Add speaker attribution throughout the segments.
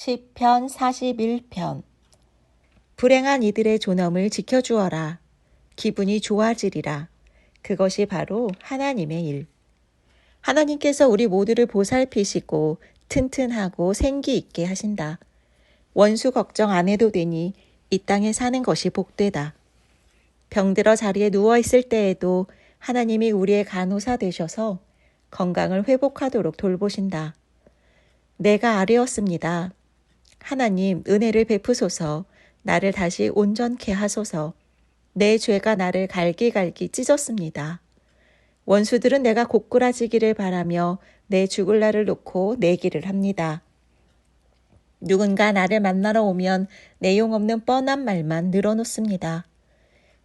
Speaker 1: 시편 41편. 불행한 이들의 존엄을 지켜주어라. 기분이 좋아지리라. 그것이 바로 하나님의 일. 하나님께서 우리 모두를 보살피시고 튼튼하고 생기 있게 하신다. 원수 걱정 안 해도 되니 이 땅에 사는 것이 복되다. 병들어 자리에 누워있을 때에도 하나님이 우리의 간호사 되셔서 건강을 회복하도록 돌보신다. 내가 아뢰었습니다. 하나님 은혜를 베푸소서. 나를 다시 온전케 하소서. 내 죄가 나를 갈기갈기 찢었습니다. 원수들은 내가 고꾸라지기를 바라며 내 죽을 날을 놓고 내기를 합니다. 누군가 나를 만나러 오면 내용없는 뻔한 말만 늘어놓습니다.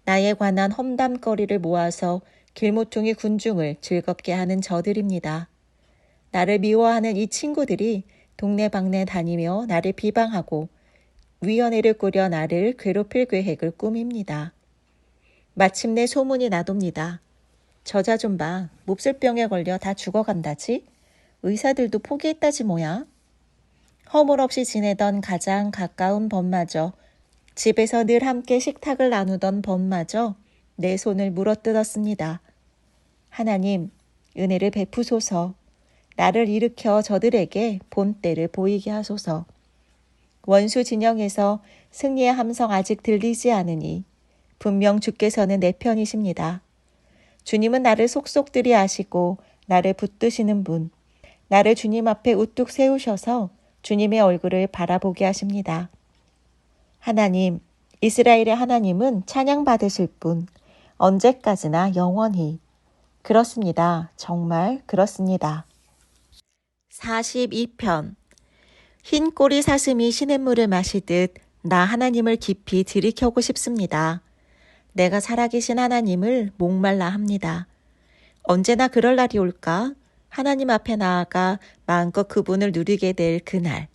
Speaker 1: 나에 관한 험담거리를 모아서 길모퉁이 군중을 즐겁게 하는 저들입니다. 나를 미워하는 이 친구들이 동네방네 다니며 나를 비방하고 위원회를 꾸려 나를 괴롭힐 계획을 꾸밉니다. 마침내 소문이 나돕니다. 저자 좀 봐. 몹쓸병에 걸려 다 죽어간다지? 의사들도 포기했다지 뭐야? 허물없이 지내던 가장 가까운 범마저, 집에서 늘 함께 식탁을 나누던 범마저 내 손을 물어뜯었습니다. 하나님, 은혜를 베푸소서. 나를 일으켜 저들에게 본때를 보이게 하소서. 원수 진영에서 승리의 함성 아직 들리지 않으니 분명 주께서는 내 편이십니다. 주님은 나를 속속들이 아시고 나를 붙드시는 분, 나를 주님 앞에 우뚝 세우셔서 주님의 얼굴을 바라보게 하십니다. 하나님, 이스라엘의 하나님은 찬양받으실 분, 언제까지나 영원히. 그렇습니다. 정말 그렇습니다. 42편. 흰 꼬리 사슴이 시냇물을 마시듯 나 하나님을 깊이 들이켜고 싶습니다. 내가 살아계신 하나님을 목말라 합니다. 언제나 그럴 날이 올까? 하나님 앞에 나아가 마음껏 그분을 누리게 될 그날.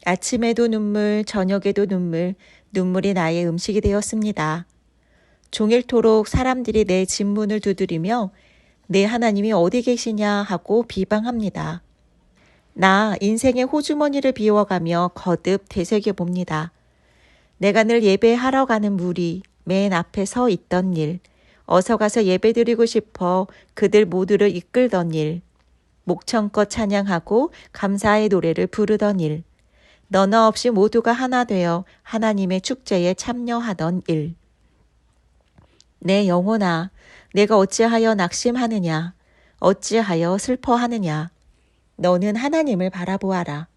Speaker 1: 아침에도 눈물, 저녁에도 눈물, 눈물이 나의 음식이 되었습니다. 종일토록 사람들이 내 집문을 두드리며 내 하나님이 어디 계시냐 하고 비방합니다. 나 인생의 호주머니를 비워가며 거듭 되새겨봅니다. 내가 늘 예배하러 가는 무리, 맨 앞에 서 있던 일, 어서 가서 예배드리고 싶어 그들 모두를 이끌던 일, 목청껏 찬양하고 감사의 노래를 부르던 일, 너나 없이 모두가 하나 되어 하나님의 축제에 참여하던 일. 내 영혼아, 내가 어찌하여 낙심하느냐, 어찌하여 슬퍼하느냐. 너는 하나님을 바라보아라.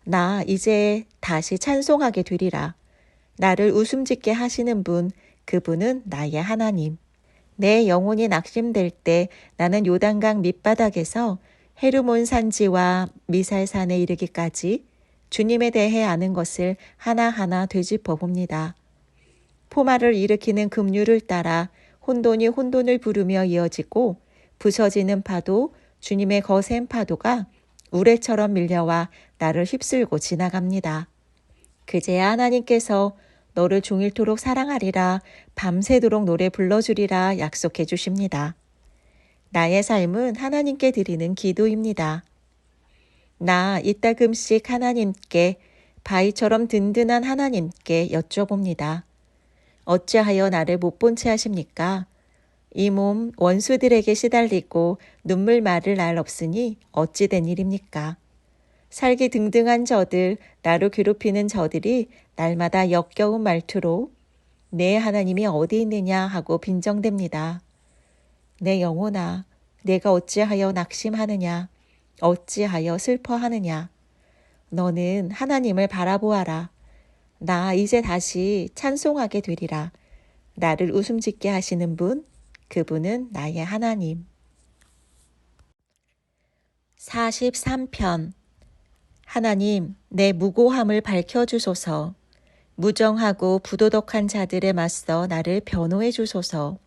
Speaker 1: 나 이제 다시 찬송하게 되리라. 나를 웃음짓게 하시는 분, 그분은 나의 하나님. 내 영혼이 낙심될 때 나는 요단강 밑바닥에서 헤르몬 산지와 미살산에 이르기까지 주님에 대해 아는 것을 하나하나 되짚어 봅니다. 포마를 일으키는 급류를 따라 혼돈이 혼돈을 부르며 이어지고 부서지는 파도, 주님의 거센 파도가 우레처럼 밀려와 나를 휩쓸고 지나갑니다. 그제야 하나님께서 너를 종일토록 사랑하리라, 밤새도록 노래 불러주리라 약속해 주십니다. 나의 삶은 하나님께 드리는 기도입니다. 나 이따금씩 하나님께, 바위처럼 든든한 하나님께 여쭤봅니다. 어찌하여 나를 못 본 채 하십니까? 이 몸 원수들에게 시달리고 눈물 마를 날 없으니 어찌 된 일입니까? 살기 등등한 저들, 나를 괴롭히는 저들이 날마다 역겨운 말투로 내 하나님이 어디 있느냐 하고 빈정댑니다. 내 영혼아, 내가 어찌하여 낙심하느냐, 어찌하여 슬퍼하느냐. 너는 하나님을 바라보아라. 나 이제 다시 찬송하게 되리라. 나를 웃음짓게 하시는 분, 그분은 나의 하나님. 43편. 하나님, 내 무고함을 밝혀주소서. 무정하고 부도덕한 자들에 맞서 나를 변호해 주소서.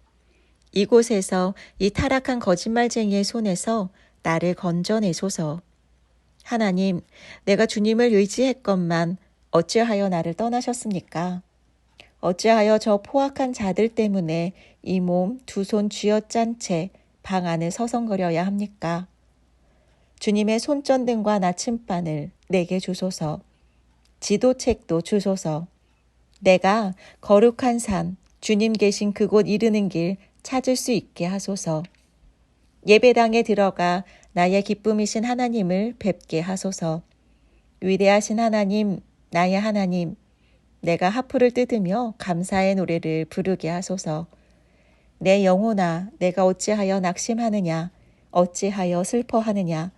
Speaker 1: 이곳에서 이 타락한 거짓말쟁이의 손에서 나를 건져내소서. 하나님, 내가 주님을 의지했건만 어찌하여 나를 떠나셨습니까? 어찌하여 저 포악한 자들 때문에 이 몸 두 손 쥐어짠 채 방 안에 서성거려야 합니까? 주님의 손전등과 나침반을 내게 주소서. 지도책도 주소서. 내가 거룩한 산, 주님 계신 그곳 이르는 길 찾을 수 있게 하소서. 예배당에 들어가 나의 기쁨이신 하나님을 뵙게 하소서. 위대하신 하나님, 나의 하나님, 내가 하프를 뜯으며 감사의 노래를 부르게 하소서. 내 영혼아, 내가 어찌하여 낙심하느냐, 어찌하여 슬퍼하느냐.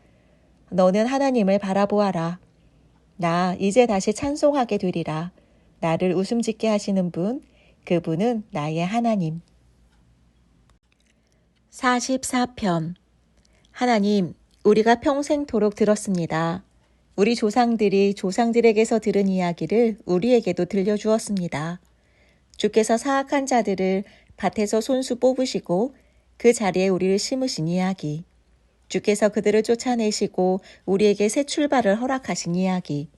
Speaker 1: 너는 하나님을 바라보아라. 나 이제 다시 찬송하게 되리라. 나를 웃음짓게 하시는 분, 그분은 나의 하나님. 44편. 하나님, 우리가 평생토록 들었습니다. 우리 조상들이 조상들에게서 들은 이야기를 우리에게도 들려주었습니다. 주께서 사악한 자들을 밭에서 손수 뽑으시고 그 자리에 우리를 심으신 이야기. 주께서 그들을 쫓아내시고 우리에게 새 출발을 허락하신 이야기.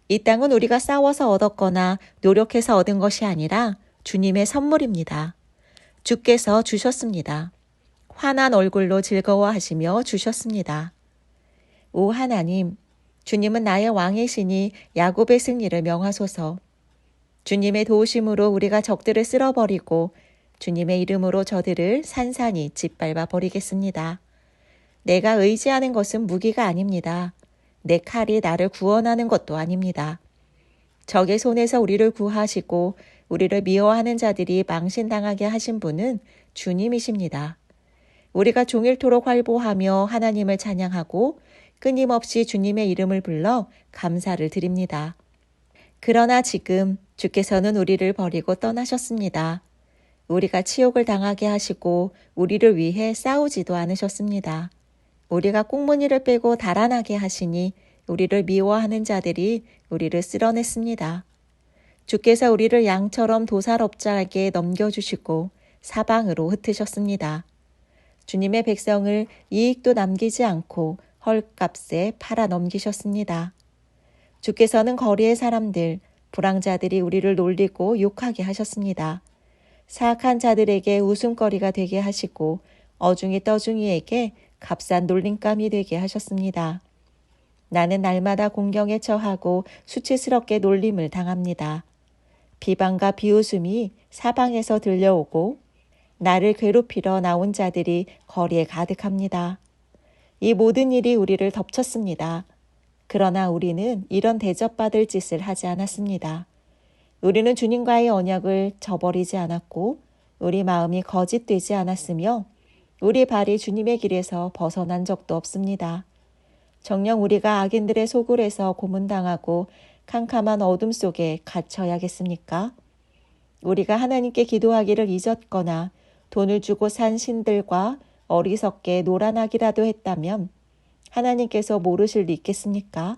Speaker 1: 이 땅은 우리가 싸워서 얻었거나 노력해서 얻은 것이 아니라 주님의 선물입니다. 주께서 주셨습니다. 환한 얼굴로 즐거워하시며 주셨습니다. 오 하나님, 주님은 나의 왕이시니 야곱의 승리를 명하소서. 주님의 도우심으로 우리가 적들을 쓸어버리고 주님의 이름으로 저들을 산산이 짓밟아 버리겠습니다. 내가 의지하는 것은 무기가 아닙니다. 내 칼이 나를 구원하는 것도 아닙니다. 적의 손에서 우리를 구하시고 우리를 미워하는 자들이 망신당하게 하신 분은 주님이십니다. 우리가 종일토록 활보하며 하나님을 찬양하고 끊임없이 주님의 이름을 불러 감사를 드립니다. 그러나 지금 주께서는 우리를 버리고 떠나셨습니다. 우리가 치욕을 당하게 하시고 우리를 위해 싸우지도 않으셨습니다. 우리가 꽁무니를 빼고 달아나게 하시니 우리를 미워하는 자들이 우리를 쓸어냈습니다. 주께서 우리를 양처럼 도살업자에게 넘겨주시고 사방으로 흩으셨습니다. 주님의 백성을 이익도 남기지 않고 헐값에 팔아 넘기셨습니다. 주께서는 거리의 사람들, 불황자들이 우리를 놀리고 욕하게 하셨습니다. 사악한 자들에게 웃음거리가 되게 하시고 어중이 떠중이에게 값싼 놀림감이 되게 하셨습니다. 나는 날마다 공경에 처하고 수치스럽게 놀림을 당합니다. 비방과 비웃음이 사방에서 들려오고 나를 괴롭히러 나온 자들이 거리에 가득합니다. 이 모든 일이 우리를 덮쳤습니다. 그러나 우리는 이런 대접받을 짓을 하지 않았습니다. 우리는 주님과의 언약을 저버리지 않았고 우리 마음이 거짓되지 않았으며 우리 발이 주님의 길에서 벗어난 적도 없습니다. 정녕 우리가 악인들의 소굴에서 고문당하고 캄캄한 어둠 속에 갇혀야겠습니까? 우리가 하나님께 기도하기를 잊었거나 돈을 주고 산 신들과 어리석게 노란하기라도 했다면 하나님께서 모르실 리 있겠습니까?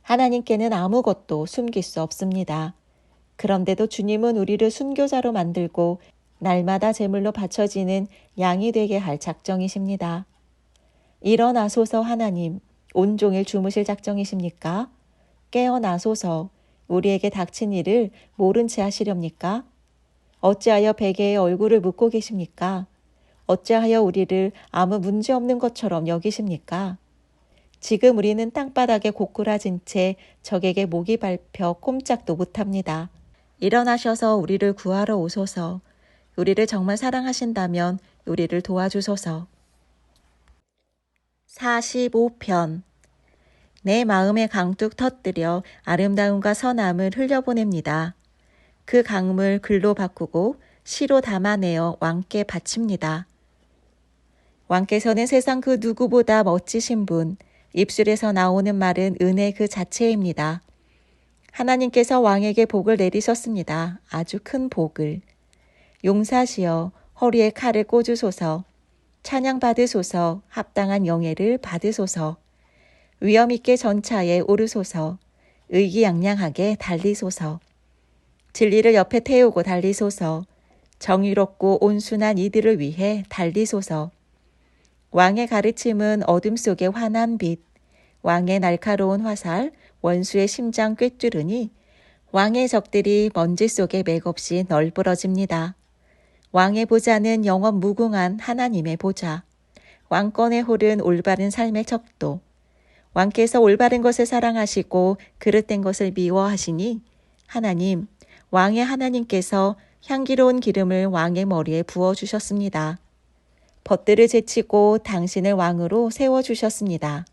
Speaker 1: 하나님께는 아무것도 숨길 수 없습니다. 그런데도 주님은 우리를 순교자로 만들고 날마다 제물로 바쳐지는 양이 되게 할 작정이십니다. 일어나소서 하나님, 온종일 주무실 작정이십니까? 깨어나소서 우리에게 닥친 일을 모른 채 하시렵니까? 어찌하여 베개에 얼굴을 묻고 계십니까? 어찌하여 우리를 아무 문제 없는 것처럼 여기십니까? 지금 우리는 땅바닥에 고꾸라진 채 적에게 목이 밟혀 꼼짝도 못합니다. 일어나셔서 우리를 구하러 오소서. 우리를 정말 사랑하신다면 우리를 도와주소서. 45편. 내 마음의 강둑 터뜨려 아름다움과 선함을 흘려보냅니다. 그 강물 글로 바꾸고 시로 담아내어 왕께 바칩니다. 왕께서는 세상 그 누구보다 멋지신 분, 입술에서 나오는 말은 은혜 그 자체입니다. 하나님께서 왕에게 복을 내리셨습니다. 아주 큰 복을. 용사시여 허리에 칼을 꽂으소서. 찬양 받으소서. 합당한 영예를 받으소서. 위엄 있게 전차에 오르소서. 의기양양하게 달리소서. 진리를 옆에 태우고 달리소서. 정의롭고 온순한 이들을 위해 달리소서. 왕의 가르침은 어둠 속의 환한 빛. 왕의 날카로운 화살, 원수의 심장 꿰뚫으니 왕의 적들이 먼지 속에 맥없이 널브러집니다. 왕의 보좌는 영원 무궁한 하나님의 보좌. 왕권의 홀은 올바른 삶의 척도. 왕께서 올바른 것을 사랑하시고 그릇된 것을 미워하시니 하나님, 왕의 하나님께서 향기로운 기름을 왕의 머리에 부어주셨습니다. 벗들을 제치고 당신을 왕으로 세워주셨습니다.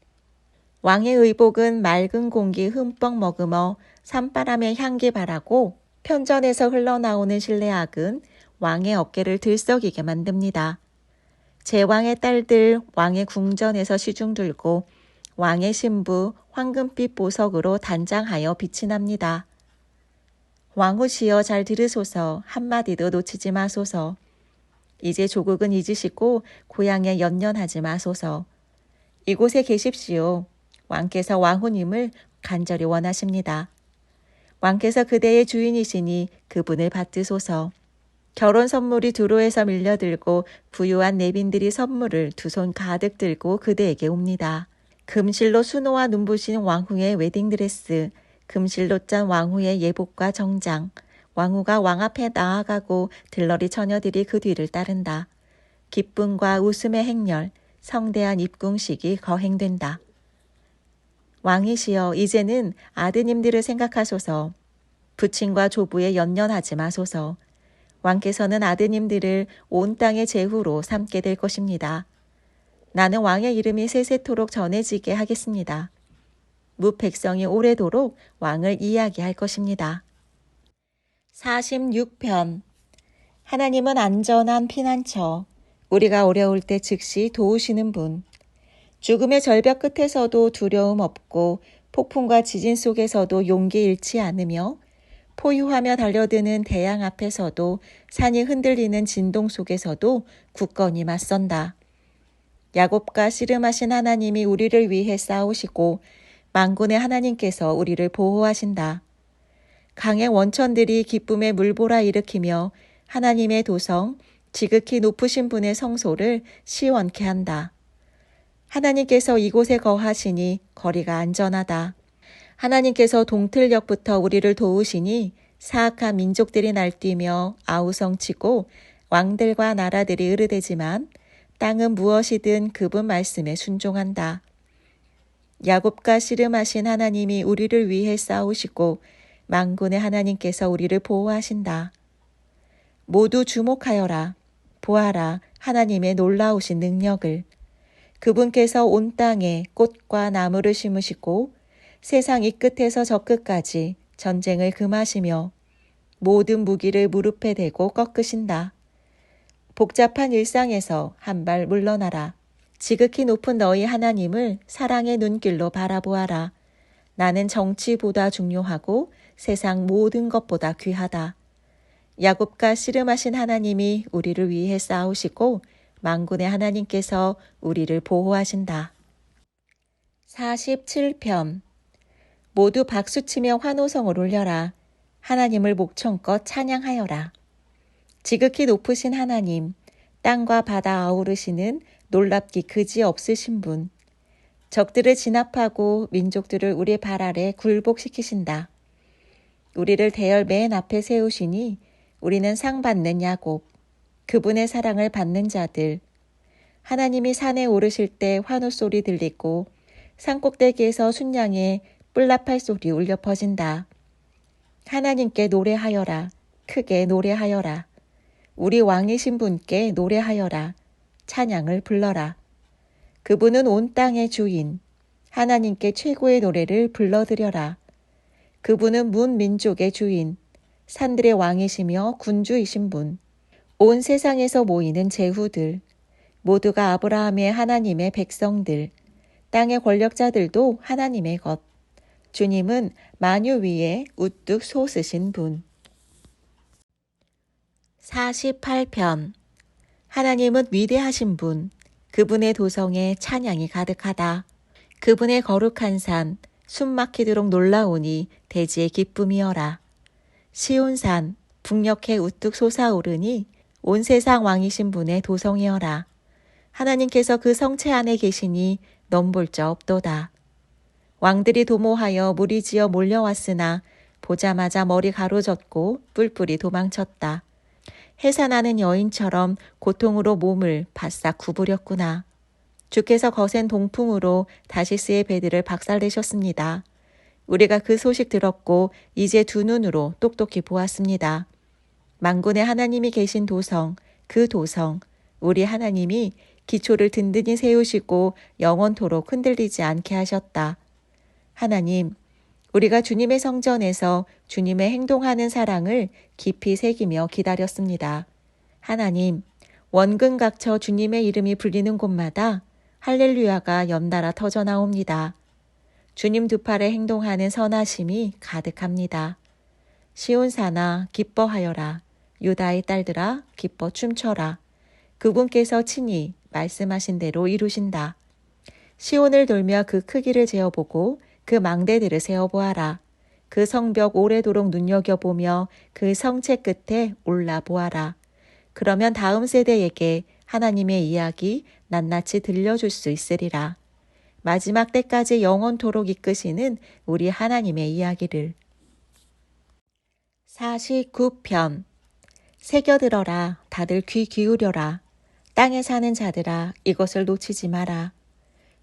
Speaker 1: 왕의 의복은 맑은 공기 흠뻑 머금어 산바람의 향기 바라고 편전에서 흘러나오는 실내악은 왕의 어깨를 들썩이게 만듭니다. 제왕의 딸들 왕의 궁전에서 시중 들고 왕의 신부 황금빛 보석으로 단장하여 빛이 납니다. 왕후시여 잘 들으소서. 한마디도 놓치지 마소서. 이제 조국은 잊으시고 고향에 연연하지 마소서. 이곳에 계십시오. 왕께서 왕후님을 간절히 원하십니다. 왕께서 그대의 주인이시니 그분을 받드소서. 결혼 선물이 두로에서 밀려들고 부유한 내빈들이 선물을 두 손 가득 들고 그대에게 옵니다. 금실로 수놓아 눈부신 왕후의 웨딩드레스, 금실로 짠 왕후의 예복과 정장, 왕후가 왕 앞에 나아가고 들러리 처녀들이 그 뒤를 따른다. 기쁨과 웃음의 행렬, 성대한 입궁식이 거행된다. 왕이시여 이제는 아드님들을 생각하소서. 부친과 조부에 연연하지 마소서. 왕께서는 아드님들을 온 땅의 제후로 삼게 될 것입니다. 나는 왕의 이름이 세세토록 전해지게 하겠습니다. 뭇 백성이 오래도록 왕을 이야기할 것입니다. 46편. 하나님은 안전한 피난처, 우리가 어려울 때 즉시 도우시는 분. 죽음의 절벽 끝에서도 두려움 없고 폭풍과 지진 속에서도 용기 잃지 않으며 포효하며 달려드는 태양 앞에서도 산이 흔들리는 진동 속에서도 굳건히 맞선다. 야곱과 씨름하신 하나님이 우리를 위해 싸우시고 만군의 하나님께서 우리를 보호하신다. 강의 원천들이 기쁨의 물보라 일으키며 하나님의 도성, 지극히 높으신 분의 성소를 시원케 한다. 하나님께서 이곳에 거하시니 거리가 안전하다. 하나님께서 동틀역부터 우리를 도우시니 사악한 민족들이 날뛰며 아우성치고 왕들과 나라들이 으르대지만 땅은 무엇이든 그분 말씀에 순종한다. 야곱과 씨름하신 하나님이 우리를 위해 싸우시고 만군의 하나님께서 우리를 보호하신다. 모두 주목하여라. 보아라 하나님의 놀라우신 능력을. 그분께서 온 땅에 꽃과 나무를 심으시고 세상 이 끝에서 저 끝까지 전쟁을 금하시며 모든 무기를 무릎에 대고 꺾으신다. 복잡한 일상에서 한 발 물러나라. 지극히 높은 너희 하나님을 사랑의 눈길로 바라보아라. 나는 정치보다 중요하고 세상 모든 것보다 귀하다. 야곱과 씨름하신 하나님이 우리를 위해 싸우시고 만군의 하나님께서 우리를 보호하신다. 47편. 모두 박수치며 환호성을 올려라. 하나님을 목청껏 찬양하여라. 지극히 높으신 하나님, 땅과 바다 아우르시는 놀랍기 그지 없으신 분. 적들을 진압하고 민족들을 우리 발 아래 굴복시키신다. 우리를 대열 맨 앞에 세우시니 우리는 상 받는 야곱, 그분의 사랑을 받는 자들. 하나님이 산에 오르실 때 환호소리 들리고 산꼭대기에서 순양의 뿔나팔 소리 울려 퍼진다. 하나님께 노래하여라. 크게 노래하여라. 우리 왕이신 분께 노래하여라. 찬양을 불러라. 그분은 온 땅의 주인. 하나님께 최고의 노래를 불러드려라. 그분은 문 민족의 주인. 산들의 왕이시며 군주이신 분. 온 세상에서 모이는 제후들. 모두가 아브라함의 하나님의 백성들. 땅의 권력자들도 하나님의 것. 주님은 만유 위에 우뚝 솟으신 분. 48편. 하나님은 위대하신 분. 그분의 도성에 찬양이 가득하다. 그분의 거룩한 산, 숨막히도록 놀라우니 대지의 기쁨이여라. 시온산, 북녘에 우뚝 솟아오르니 온 세상 왕이신 분의 도성이여라. 하나님께서 그 성체 안에 계시니 넘볼 자 없도다. 왕들이 도모하여 무리지어 몰려왔으나 보자마자 머리 가로젓고 뿔뿔이 도망쳤다. 해산하는 여인처럼 고통으로 몸을 바싹 구부렸구나. 주께서 거센 동풍으로 다시스의 배들을 박살내셨습니다. 우리가 그 소식 들었고 이제 두 눈으로 똑똑히 보았습니다. 만군의 하나님이 계신 도성, 그 도성, 우리 하나님이 기초를 든든히 세우시고 영원토록 흔들리지 않게 하셨다. 하나님, 우리가 주님의 성전에서 주님의 행동하는 사랑을 깊이 새기며 기다렸습니다. 하나님, 원근각처 주님의 이름이 불리는 곳마다 할렐루야가 연달아 터져나옵니다. 주님 두 팔에 행동하는 선하심이 가득합니다. 시온산아 기뻐하여라. 유다의 딸들아 기뻐 춤춰라. 그분께서 친히 말씀하신 대로 이루신다. 시온을 돌며 그 크기를 재어보고 그 망대들을 세어보아라. 그 성벽 오래도록 눈여겨보며 그 성체 끝에 올라보아라. 그러면 다음 세대에게 하나님의 이야기 낱낱이 들려줄 수 있으리라. 마지막 때까지 영원토록 이끄시는 우리 하나님의 이야기를. 49편. 새겨들어라. 다들 귀 기울여라. 땅에 사는 자들아 이것을 놓치지 마라.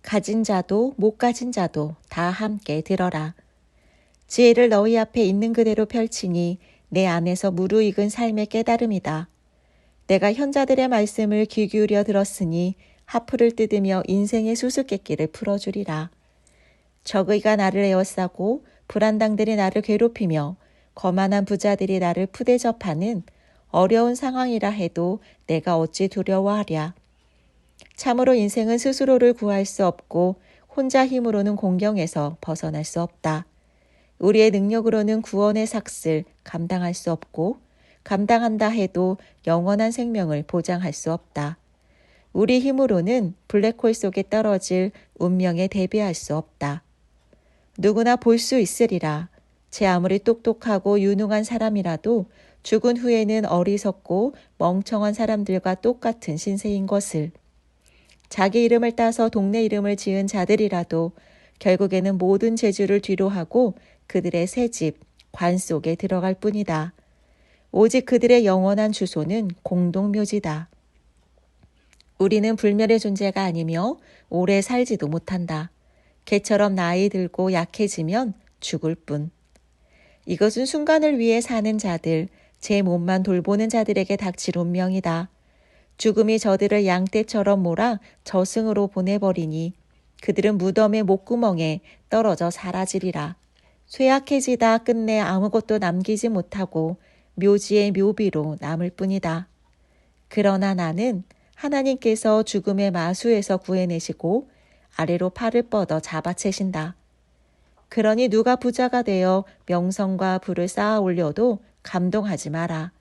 Speaker 1: 가진 자도 못 가진 자도 다 함께 들어라. 지혜를 너희 앞에 있는 그대로 펼치니 내 안에서 무르익은 삶의 깨달음이다. 내가 현자들의 말씀을 귀 기울여 들었으니 하프를 뜯으며 인생의 수수께끼를 풀어주리라. 적의가 나를 에워싸고 불안당들이 나를 괴롭히며 거만한 부자들이 나를 푸대접하는 어려운 상황이라 해도 내가 어찌 두려워하랴. 참으로 인생은 스스로를 구할 수 없고 혼자 힘으로는 공경에서 벗어날 수 없다. 우리의 능력으로는 구원의 삭슬 감당할 수 없고 감당한다 해도 영원한 생명을 보장할 수 없다. 우리 힘으로는 블랙홀 속에 떨어질 운명에 대비할 수 없다. 누구나 볼 수 있으리라. 제 아무리 똑똑하고 유능한 사람이라도 죽은 후에는 어리석고 멍청한 사람들과 똑같은 신세인 것을. 자기 이름을 따서 동네 이름을 지은 자들이라도 결국에는 모든 재주를 뒤로하고 그들의 새집, 관 속에 들어갈 뿐이다. 오직 그들의 영원한 주소는 공동묘지다. 우리는 불멸의 존재가 아니며 오래 살지도 못한다. 개처럼 나이 들고 약해지면 죽을 뿐. 이것은 순간을 위해 사는 자들, 제 몸만 돌보는 자들에게 닥칠 운명이다. 죽음이 저들을 양떼처럼 몰아 저승으로 보내버리니 그들은 무덤의 목구멍에 떨어져 사라지리라. 쇠약해지다 끝내 아무것도 남기지 못하고 묘지의 묘비로 남을 뿐이다. 그러나 나는 하나님께서 죽음의 마수에서 구해내시고 아래로 팔을 뻗어 잡아채신다. 그러니 누가 부자가 되어 명성과 부를 쌓아 올려도 감동하지 마라.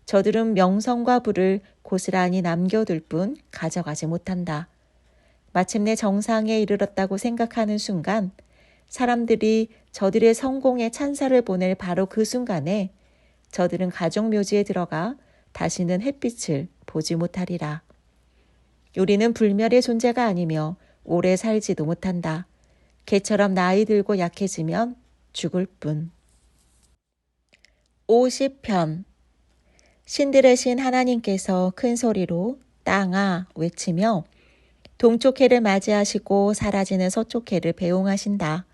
Speaker 1: 저들은 명성과 부를 고스란히 남겨둘 뿐 가져가지 못한다. 마침내 정상에 이르렀다고 생각하는 순간 사람들이 저들의 성공에 찬사를 보낼 바로 그 순간에 저들은 가족묘지에 들어가 다시는 햇빛을 보지 못하리라. 우리는 불멸의 존재가 아니며 오래 살지도 못한다. 개처럼 나이 들고 약해지면 죽을 뿐. 50편. 신들의 신 하나님께서 큰 소리로 땅아 외치며 동쪽 해를 맞이하시고 사라지는 서쪽 해를 배웅하신다.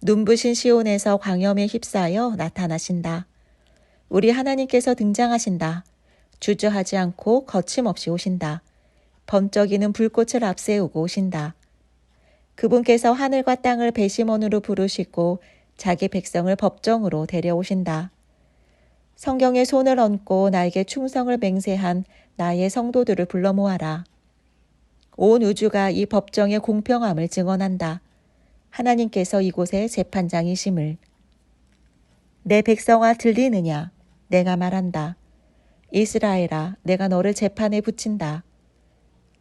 Speaker 1: 눈부신 시온에서 광염에 휩싸여 나타나신다. 우리 하나님께서 등장하신다. 주저하지 않고 거침없이 오신다. 번쩍이는 불꽃을 앞세우고 오신다. 그분께서 하늘과 땅을 배심원으로 부르시고 자기 백성을 법정으로 데려오신다. 성경에 손을 얹고 나에게 충성을 맹세한 나의 성도들을 불러 모아라. 온 우주가 이 법정의 공평함을 증언한다. 하나님께서 이곳의 재판장이심을. 내 백성아 들리느냐? 내가 말한다. 이스라엘아, 내가 너를 재판에 붙인다.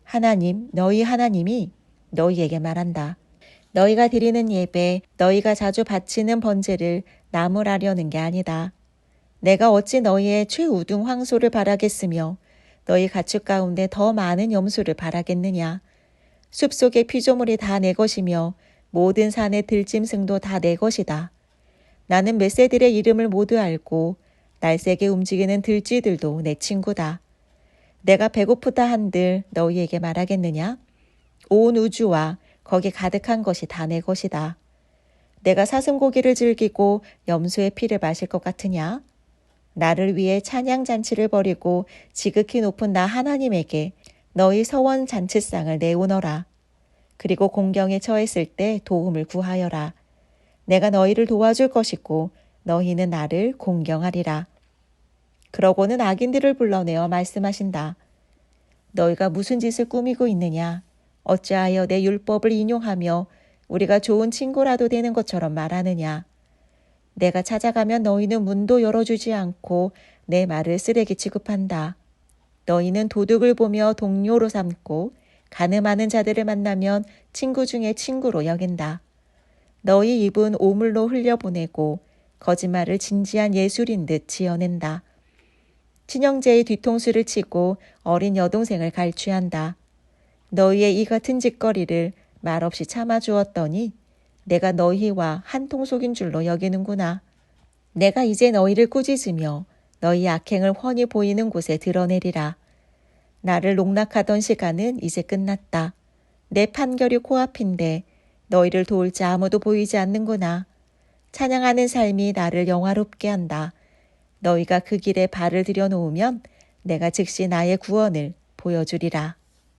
Speaker 1: 하나님, 너희 하나님이 너희에게 말한다. 너희가 드리는 예배, 너희가 자주 바치는 번제를 나무라려는 게 아니다. 내가 어찌 너희의 최우등 황소를 바라겠으며 너희 가축 가운데 더 많은 염소를 바라겠느냐. 숲속의 피조물이 다 내 것이며 모든 산의 들짐승도 다 내 것이다. 나는 메새들의 이름을 모두 알고 날쌔게 움직이는 들쥐들도 내 친구다. 내가 배고프다 한들 너희에게 말하겠느냐? 온 우주와 거기 가득한 것이 다 내 것이다. 내가 사슴고기를 즐기고 염소의 피를 마실 것 같으냐? 나를 위해 찬양 잔치를 벌이고 지극히 높은 나 하나님에게 너희 서원 잔치상을 내오너라. 그리고 공경에 처했을 때 도움을 구하여라. 내가 너희를 도와줄 것이고 너희는 나를 공경하리라. 그러고는 악인들을 불러내어 말씀하신다. 너희가 무슨 짓을 꾸미고 있느냐? 어찌하여 내 율법을 인용하며 우리가 좋은 친구라도 되는 것처럼 말하느냐? 내가 찾아가면 너희는 문도 열어주지 않고 내 말을 쓰레기 취급한다. 너희는 도둑을 보며 동료로 삼고 가늠하는 자들을 만나면 친구 중에 친구로 여긴다. 너희 입은 오물로 흘려보내고 거짓말을 진지한 예술인 듯 지어낸다. 친형제의 뒤통수를 치고 어린 여동생을 갈취한다. 너희의 이 같은 짓거리를 말없이 참아주었더니 내가 너희와 한통속인 줄로 여기는구나. 내가 이제 너희를 꾸짖으며 너희 악행을 훤히 보이는 곳에 드러내리라. 나를 농락하던 시간은 이제 끝났다. 내 판결이 코앞인데 너희를 도울 자 아무도 보이지 않는구나. 찬양하는 삶이 나를 영화롭게 한다. 너희가 그 길에 발을 들여놓으면 내가 즉시 나의 구원을 보여주리라.